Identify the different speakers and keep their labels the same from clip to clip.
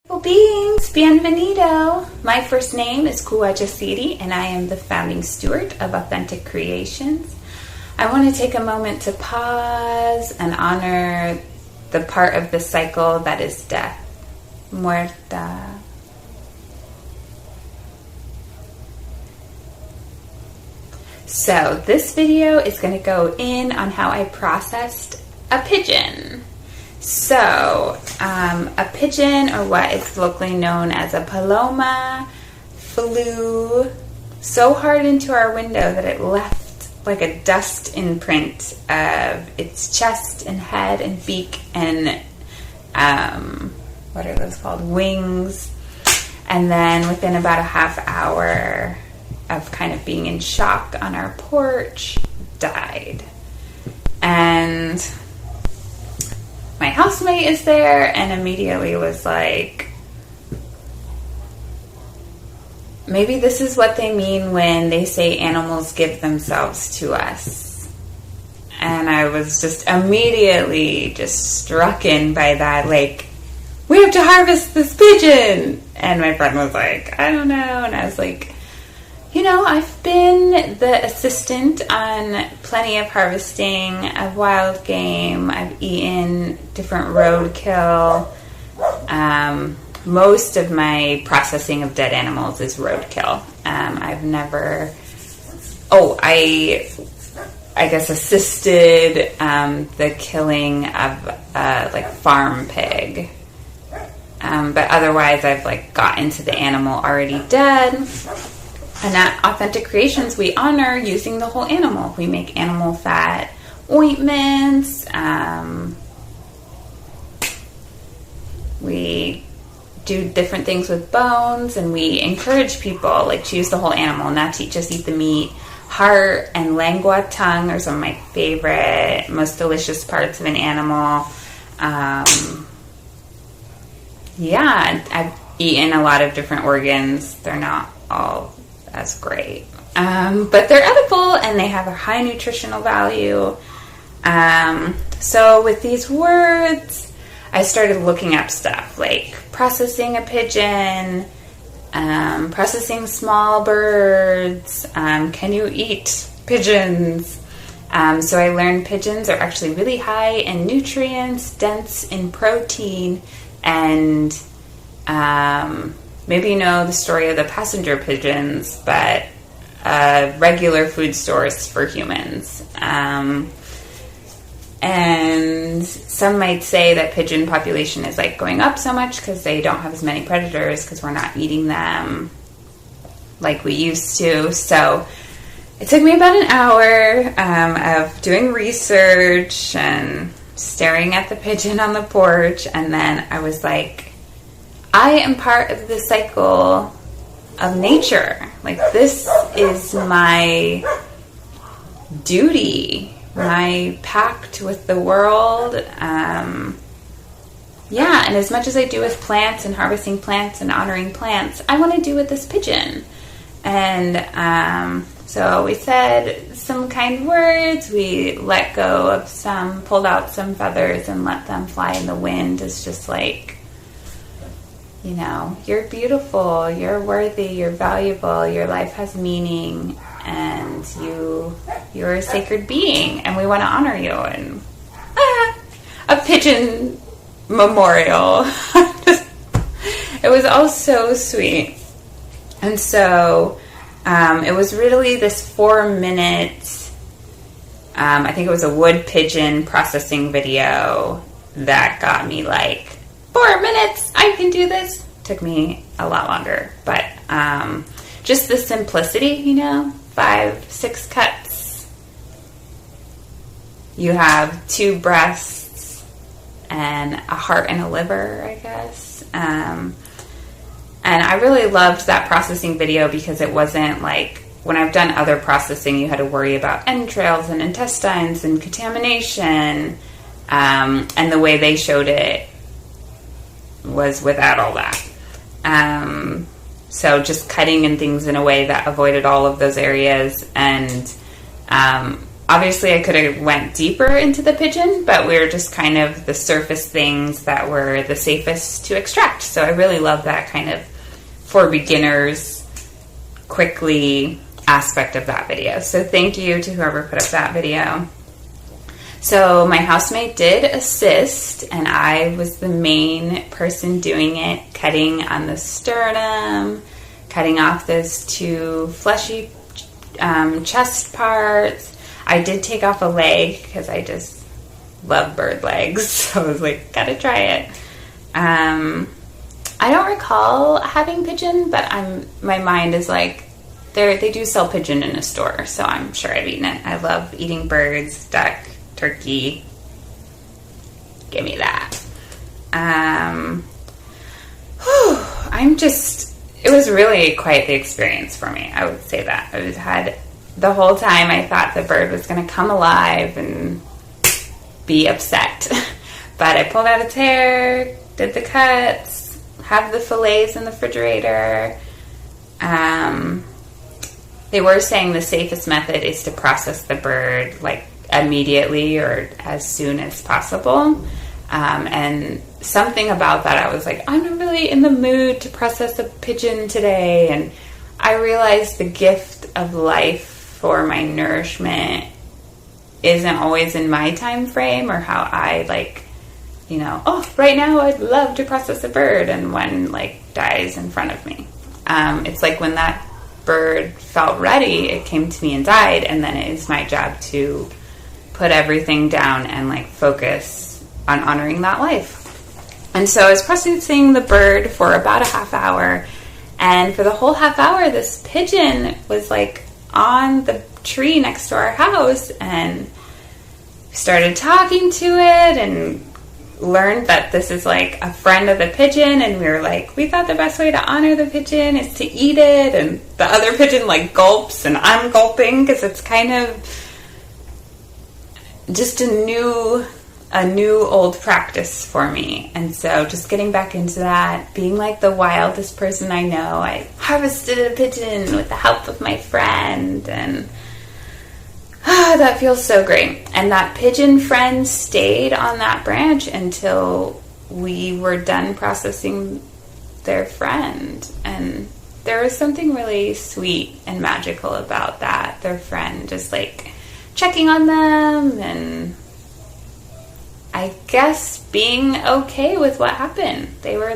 Speaker 1: Well, beings, bienvenido. My first name is Kuwa, Jasiri, and I am the founding steward of Authentic Creations. I want to take a moment to pause and honor the part of the cycle that is death, muerta. So this video is going to go in on how I processed a pigeon. So, a pigeon, or what is locally known as a paloma, flew so hard into our window that it left like a dust imprint of its chest and head and beak and, what are those called, wings. And then within about a half hour of kind of being in shock on our porch, died. And my housemate is there and immediately was like, maybe this is what they mean when they say animals give themselves to us. And I was just immediately just struck in by that, like, we have to harvest this pigeon. And my friend was like, I don't know. And I was like, you know, I've been the assistant on plenty of harvesting of wild game. I've eaten different roadkill. Most of my processing of dead animals is roadkill. I've never, I guess assisted the killing of like farm pig. But otherwise I've like got into the animal already dead. And at Authentic Creations, we honor using the whole animal. We make animal fat ointments. We do different things with bones, and we encourage people like to use the whole animal, not to just eat the meat. Heart and lengua, tongue, are some of my favorite, most delicious parts of an animal. I've eaten a lot of different organs. They're not all as great, but they're edible and they have a high nutritional value. So with these words, I started looking up stuff like processing a pigeon, processing small birds, can you eat pigeons? So I learned pigeons are actually really high in nutrients, dense in protein, and maybe you know the story of the passenger pigeons, but regular food source for humans. And some might say that pigeon population is like going up so much because they don't have as many predators because we're not eating them like we used to. So it took me about an hour of doing research and staring at the pigeon on the porch, and then I was like, I am part of the cycle of nature. Like, this is my duty, my pact with the world. And as much as I do with plants and harvesting plants and honoring plants, I want to do with this pigeon. And so we said some kind words. We let go of some, pulled out some feathers and let them fly in the wind. It's just like, you know, you're beautiful, you're worthy, you're valuable, your life has meaning, and you're a sacred being, and we want to honor you. And a pigeon memorial. It was all so sweet. And so it was really this 4-minute, I think it was a wood pigeon processing video that got me like, 4 minutes, I can do this. Took me a lot longer, but just the simplicity, you know, 5-6 cuts. You have 2 breasts and a heart and a liver, I guess. And I really loved that processing video because it wasn't like, when I've done other processing, you had to worry about entrails and intestines and contamination. And the way they showed it was without all that. So just cutting and things in a way that avoided all of those areas, and obviously I could have went deeper into the pigeon, but we were just kind of the surface things that were the safest to extract. So I really love that kind of for beginners, quickly aspect of that video. So thank you to whoever put up that video. So my housemate did assist, and I was the main person doing it, cutting on the sternum, cutting off those two fleshy chest parts. I did take off a leg because I just love bird legs, so I was like, gotta try it. I don't recall having pigeon, but my mind is like, they do sell pigeon in a store, so I'm sure I've eaten it. I love eating birds, duck, turkey. Give me that. It was really quite the experience for me. I would say that. The whole time I thought the bird was going to come alive and be upset. But I pulled out its hair, did the cuts, have the fillets in the refrigerator. They were saying the safest method is to process the bird like immediately or as soon as possible. And something about that, I was like, I'm not really in the mood to process a pigeon today. And I realized the gift of life for my nourishment isn't always in my time frame or how I right now I'd love to process a bird, and one dies in front of me. It's like when that bird felt ready, it came to me and died, and then it is my job to put everything down and focus on honoring that life. And so I was processing the bird for about a half hour, and for the whole half hour this pigeon was on the tree next to our house, and started talking to it and learned that this is a friend of the pigeon, and we thought the best way to honor the pigeon is to eat it, and the other pigeon gulps and I'm gulping because it's kind of just a new old practice for me. And so just getting back into that, being the wildest person I know, I harvested a pigeon with the help of my friend, and that feels so great. And that pigeon friend stayed on that branch until we were done processing their friend. And there was something really sweet and magical about that. Their friend just checking on them and I guess being okay with what happened. They were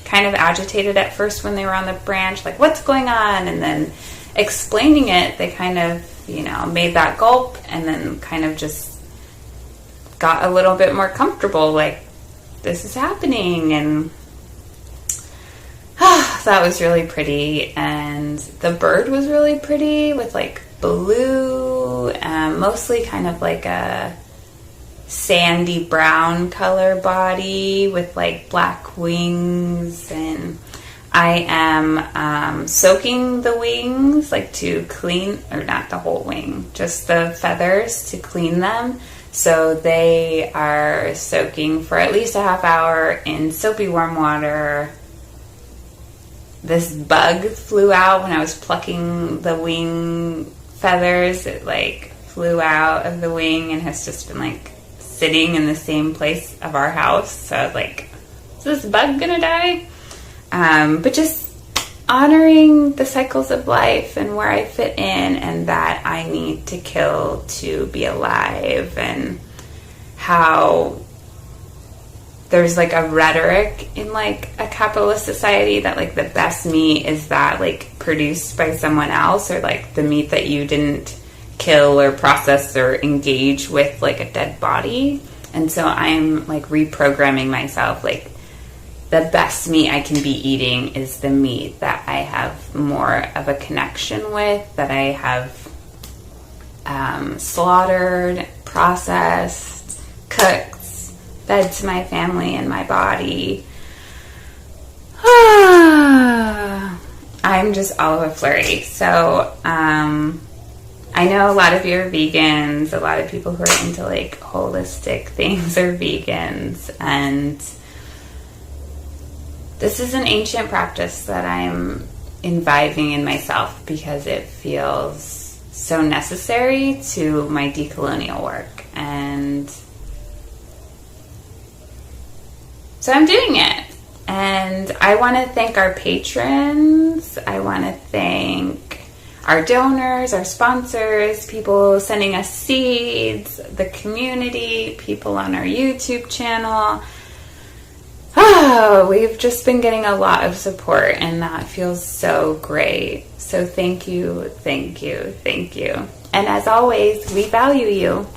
Speaker 1: kind of agitated at first when they were on the branch, what's going on? And then explaining it, they kind of made that gulp and then kind of just got a little bit more comfortable, this is happening. And that was really pretty. And the bird was really pretty with blue, mostly kind of a sandy brown color body with black wings. And I am soaking the wings to clean, or not the whole wing, just the feathers to clean them. So they are soaking for at least a half hour in soapy warm water. This bug flew out when I was plucking the wing feathers. It flew out of the wing and has just been sitting in the same place of our house. So I was is this bug gonna die? But just honoring the cycles of life and where I fit in, and that I need to kill to be alive, and how there's a rhetoric in a capitalist society that the best meat is that produced by someone else, or the meat that you didn't kill or process or engage with a dead body. And so I'm reprogramming myself, the best meat I can be eating is the meat that I have more of a connection with, that I have slaughtered, processed, cooked, fed to my family and my body. I'm just all of a flurry. So I know a lot of you are vegans. A lot of people who are into holistic things are vegans, and this is an ancient practice that I'm imbibing in myself because it feels so necessary to my decolonial work. And so I'm doing it. And I want to thank our patrons. I want to thank our donors, our sponsors, people sending us seeds, the community, people on our YouTube channel. Oh, we've just been getting a lot of support, and that feels so great. So thank you, thank you, thank you. And as always, we value you.